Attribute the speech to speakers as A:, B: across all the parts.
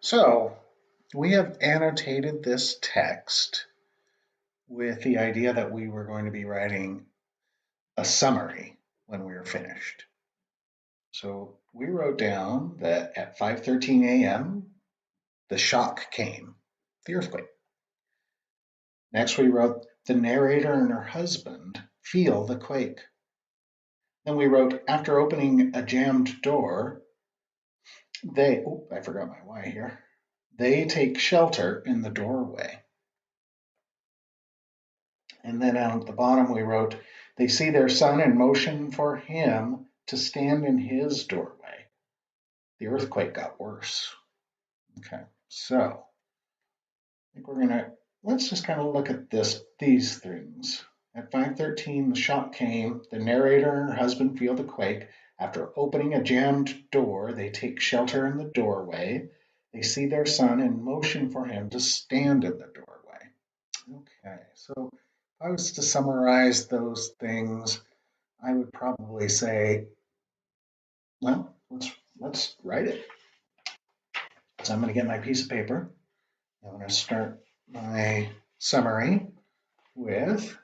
A: So we have annotated this text with the idea that we were going to be writing a summary when we were finished. So we wrote down that at 5:13 a.m. the shock came, the earthquake. Next we wrote the narrator and her husband feel the quake. Then we wrote after opening a jammed door, I forgot my Y here. They take shelter in the doorway. And then down at the bottom, we wrote, they see their son and motion for him to stand in his doorway. The earthquake got worse. Okay, so I think let's just kind of look at these things. At 5:13, the shock came. The narrator and her husband feel the quake. After opening a jammed door, they take shelter in the doorway. They see their son and motion for him to stand in the doorway. Okay, so if I was to summarize those things, I would probably say, well, let's write it. So I'm going to get my piece of paper. I'm going to start my summary with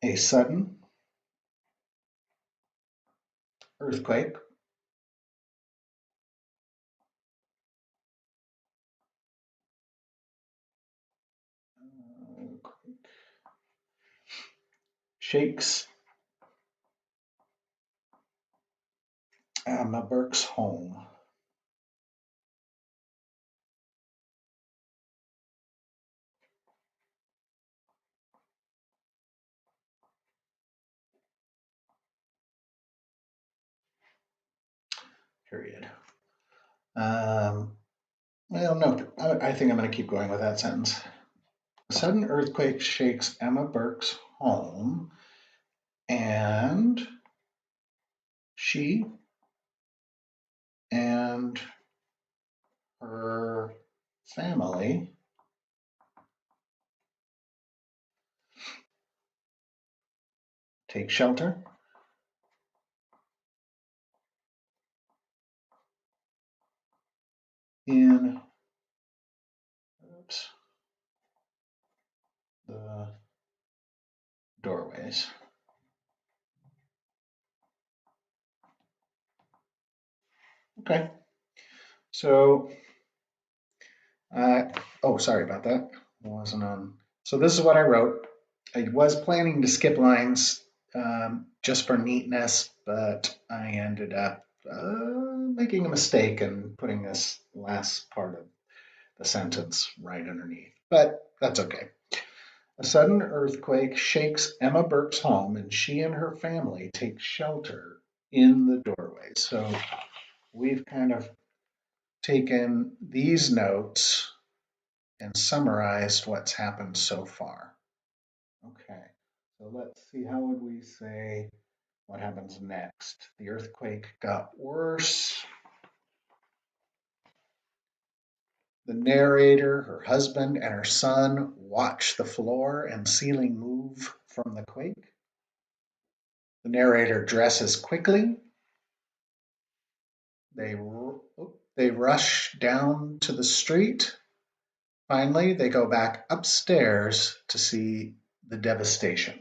A: a sudden earthquake shakes Emma Burke's home. Period. Well, no, I think I'm going to keep going with that sentence. A sudden earthquake shakes Emma Burke's home, and she and her family take shelter in the doorways. Okay, so, sorry about that. I wasn't on. So this is what I wrote. I was planning to skip lines just for neatness, but I ended up making a mistake and putting this last part of the sentence right underneath. But that's okay. A sudden earthquake shakes Emma Burke's home, and she and her family take shelter in the doorway. So we've kind of taken these notes and summarized what's happened so far. Okay, so let's see, how would we say what happens next? The earthquake got worse. The narrator, her husband, and her son watch the floor and ceiling move from the quake. The narrator dresses quickly. They rush down to the street. Finally, they go back upstairs to see the devastation.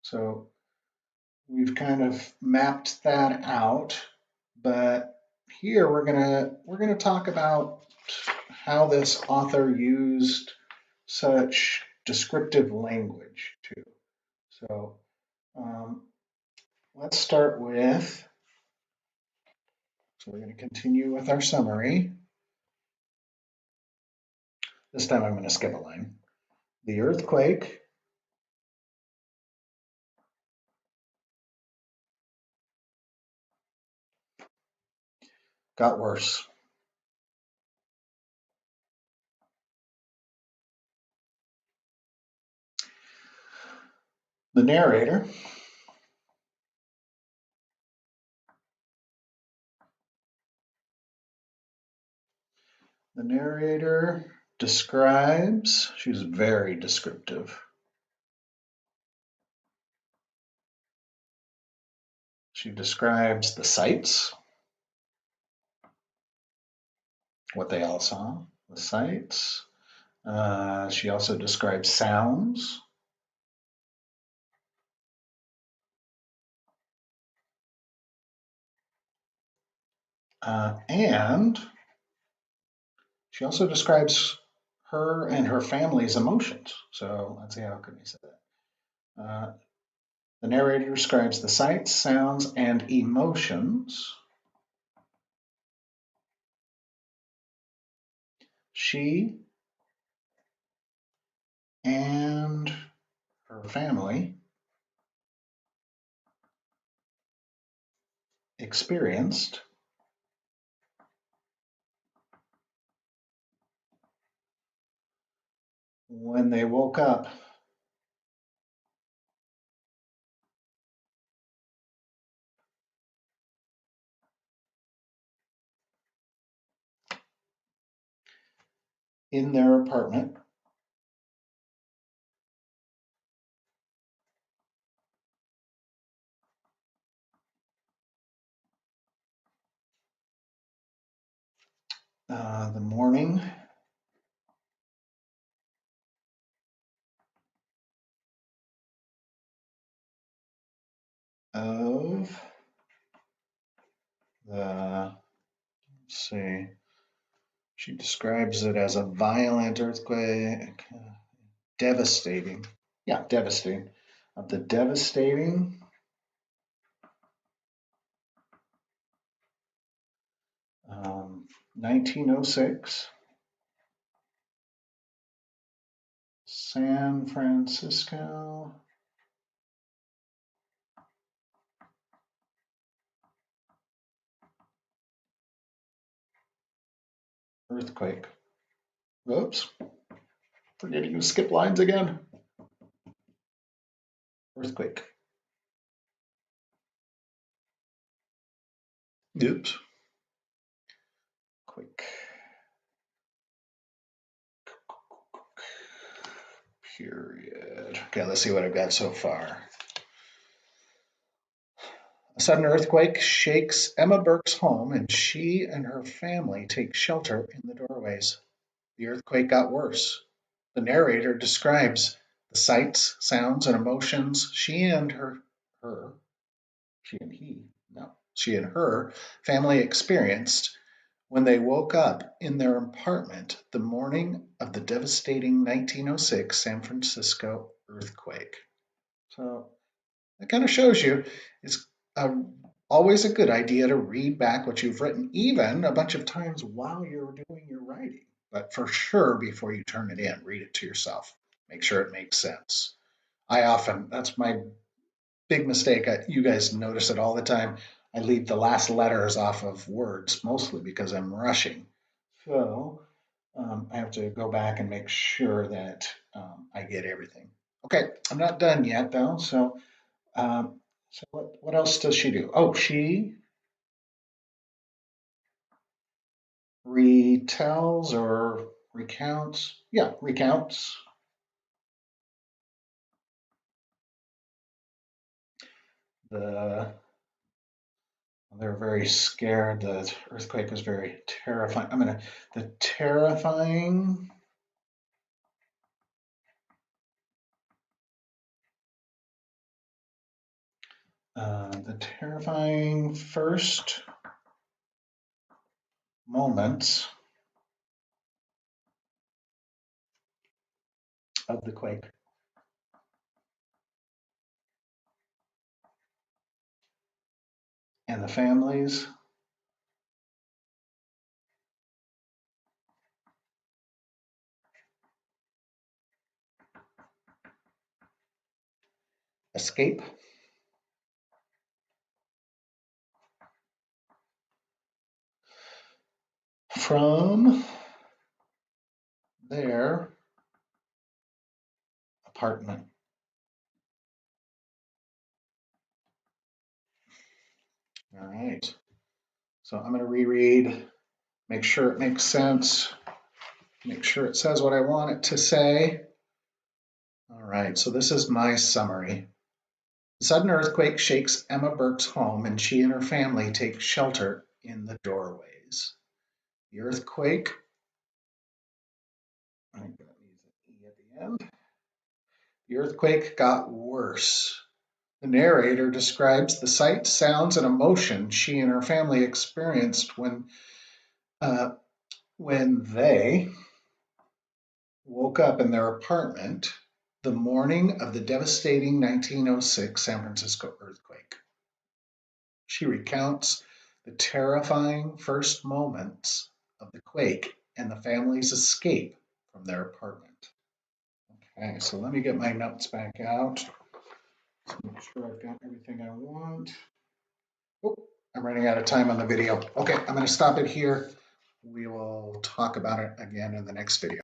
A: So we've kind of mapped that out, but here we're gonna talk about how this author used such descriptive language too. So let's start with. So we're going to continue with our summary. This time I'm going to skip a line. The earthquake got worse. The narrator describes, she's very descriptive. She describes the sights, what they all saw, the sights. She also describes sounds. And she also describes her and her family's emotions. So let's see, how can we say that? The narrator describes the sights, sounds, and emotions she and her family experienced when they woke up in their apartment the morning of the, let's see, she describes it as a violent earthquake, devastating. Yeah, devastating. Of the devastating 1906 San Francisco earthquake. Whoops, forgetting to skip lines again. Earthquake. Oops. Quick. Period. Okay, let's see what I've got so far. A sudden earthquake shakes Emma Burke's home, and she and her family take shelter in the doorways. The earthquake got worse. The narrator describes the sights, sounds, and emotions she and her family experienced when they woke up in their apartment the morning of the devastating 1906 San Francisco earthquake. So that kind of shows you it's a, always a good idea to read back what you've written, even a bunch of times while you're doing your writing. But for sure, before you turn it in, read it to yourself. Make sure it makes sense. That's my big mistake. You guys notice it all the time. I leave the last letters off of words, mostly because I'm rushing. So I have to go back and make sure that I get everything. Okay, I'm not done yet though. So what else does she do? Oh, she retells or recounts. Yeah, recounts the. They're very scared. The earthquake was very terrifying. The terrifying. The terrifying first moments of the quake. And the families escape from their apartment. All right. So I'm going to reread, make sure it makes sense, make sure it says what I want it to say. All right. So this is my summary. The sudden earthquake shakes Emma Burke's home, and she and her family take shelter in the doorways. The earthquake, I'm going to use an E at the end. The earthquake got worse. The narrator describes the sights, sounds, and emotion she and her family experienced when they woke up in their apartment the morning of the devastating 1906 San Francisco earthquake. She recounts the terrifying first moments of the quake and the family's escape from their apartment. Okay, so let me get my notes back out to make sure I've got everything I want. Oh, I'm running out of time on the video. Okay, I'm going to stop it here. We will talk about it again in the next video.